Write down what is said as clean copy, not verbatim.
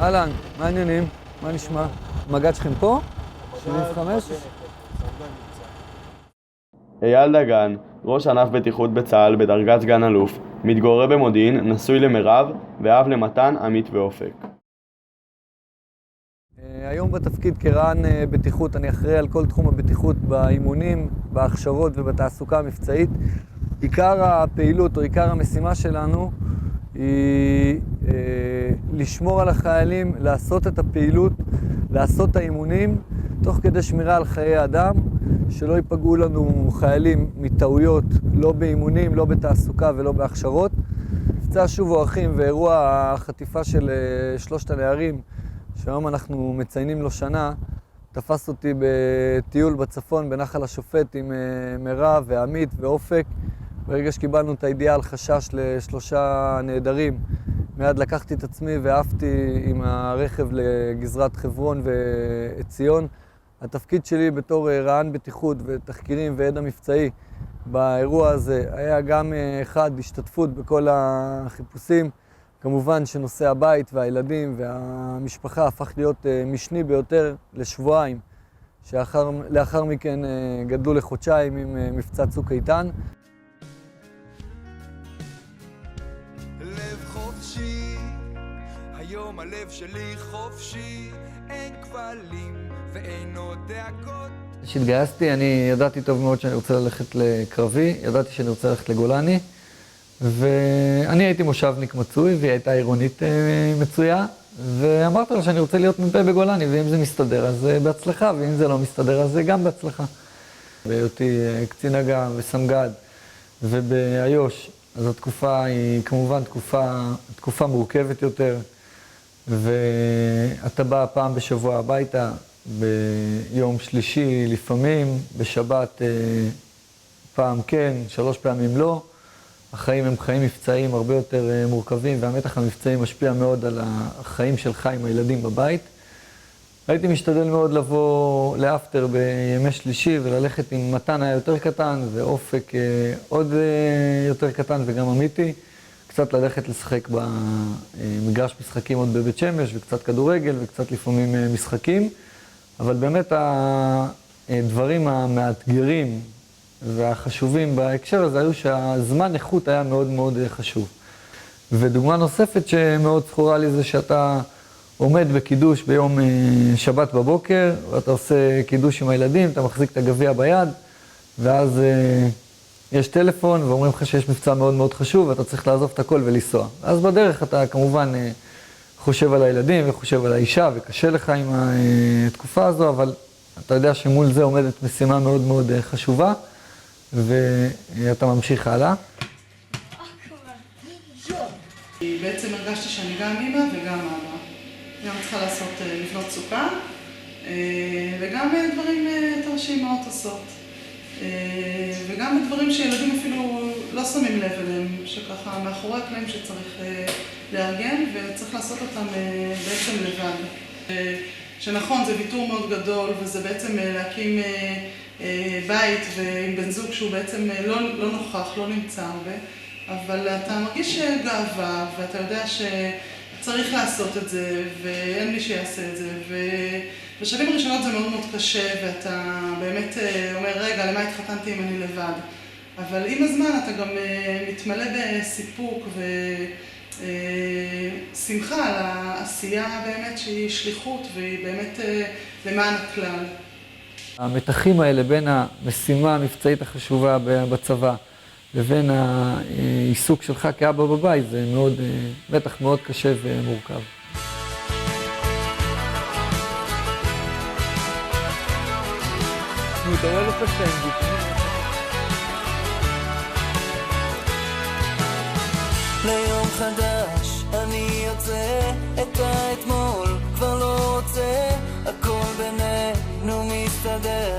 אהלן, מה העניינים? מה נשמע? המג"ד שלכם פה? 75? אייל דגן, ראש ענף בטיחות בצה"ל בדרגת סגן אלוף, מתגורר במודיעין, נשוי למירב ואב למתן, עמית ואופק. היום בתפקיד כרע"ן בטיחות אני אחראי על כל תחום הבטיחות באימונים, בהכשרות ובתעסוקה המבצעית. עיקר הפעילות או עיקר המשימה שלנו היא לשמור על החיילים, לעשות את הפעילות, לעשות את האימונים, תוך כדי שמירה על חיי אדם, שלא ייפגעו לנו חיילים מטעויות, לא באימונים, לא בתעסוקה ולא בהכשרות. מבצע שובו אחים ואירוע החטיפה של 3 הנערים, שהיום אנחנו מציינים לו שנה, תפס אותי בטיול בצפון בנחל השופט עם מירב ועמית ואופק. ברגע שקיבלנו את הידיעה על חשש ל3 נעדרים, מיד לקחתי את עצמי ועפתי עם הרכב לגזרת חברון ועציון. התפקיד שלי בתור רע"ן בטיחות ותחקירים וידע מבצעי באירוע הזה היה גם אחד, השתתפות בכל החיפושים. כמובן שנושא הבית והילדים והמשפחה הפך להיות משני ביותר לשבועיים, שלאחר מכן גדלו לחודשיים עם מבצע צוק איתן. לב חופשי, היום הלב שלי חופשי, אין כבלים ואין עוד דאגות. כשהתגייסתי אני ידעתי טוב מאוד שאני רוצה ללכת לקרבי, ידעתי שאני רוצה ללכת לגולני, ואני הייתי מושבניק מצוי והיא הייתה עירונית מצויה, ואמרתי לה שאני רוצה להיות מ"פ בגולני, ואם זה מסתדר אז בהצלחה, ואם זה לא מסתדר אז גם בהצלחה. בהיותי קצין אג"ם וסמג"ד ובאיו"ש, אז התקופה היא כמובן תקופה מורכבת יותר, ואתה בא פעם בשבוע הביתה, ביום שלישי לפעמים, בשבת פעם כן, 3 פעמים לא. החיים הם חיים מבצעיים הרבה יותר מורכבים, והמתח המבצעי משפיע מאוד על החיים שלך עם הילדים בבית. הייתי משתדל מאוד לבוא לאפטר בימי שלישי וללכת עם מתן היה יותר קטן ואופק עוד יותר קטן וגם עמיתי. קצת ללכת לשחק במגרש משחקים עוד בבית שמש וקצת כדורגל וקצת לפעמים משחקים. אבל באמת הדברים המאתגרים והחשובים בהקשר הזה היו שהזמן איכות היה מאוד מאוד חשוב. ודוגמה נוספת שמאוד זכורה לי זה שאתה עומד בקידוש ביום שבת בבוקר, ואתה עושה קידוש עם הילדים, אתה מחזיק את הגביע ביד, ואז יש טלפון ואומרים לך שיש מבצע מאוד מאוד חשוב, ואתה צריך לעזוב את הכל ולנסוע. אז בדרך אתה כמובן חושב על הילדים וחושב על האישה, וקשה לך עם התקופה הזו, אבל אתה יודע שמול זה עומדת משימה מאוד מאוד חשובה, ואתה ממשיך הלאה. בעצם הרגשתי שאני גם אמא וגם אבא. גם צריכה לבנות סוכה, וגם דברים יותר שאימהות עושות. וגם דברים שילדים אפילו לא שמים לב אליהם, שככה מאחורי הקלעים שצריך לארגן, וצריך לעשות אותם בעצם לבד. שנכון, זה ויתור מאוד גדול, וזה בעצם להקים בית ועם בן זוג שהוא בעצם לא נוכח, לא נמצא הרבה, אבל אתה מרגיש גאווה, ואתה יודע שצריך לעשות את זה, ואין מי שיעשה את זה, ובשנים הראשונות זה מאוד מאוד קשה, ואתה באמת אומר, רגע, למה התחתנתי אם אני לבד? אבל עם הזמן אתה גם מתמלא בסיפוק ושמחה על העשייה באמת שהיא שליחות, והיא באמת למען הכלל. המתחים האלה בין המשימה המבצעית החשובה בצבא לבין העיסוק שלך כאבא בבית זה מאוד, בטח מאוד קשה ומורכב. אתה רואה לך סנדוויץ'. ליום חדש אני יוצא, את האתמול כבר לא רוצה, הכל בינינו מסתדר.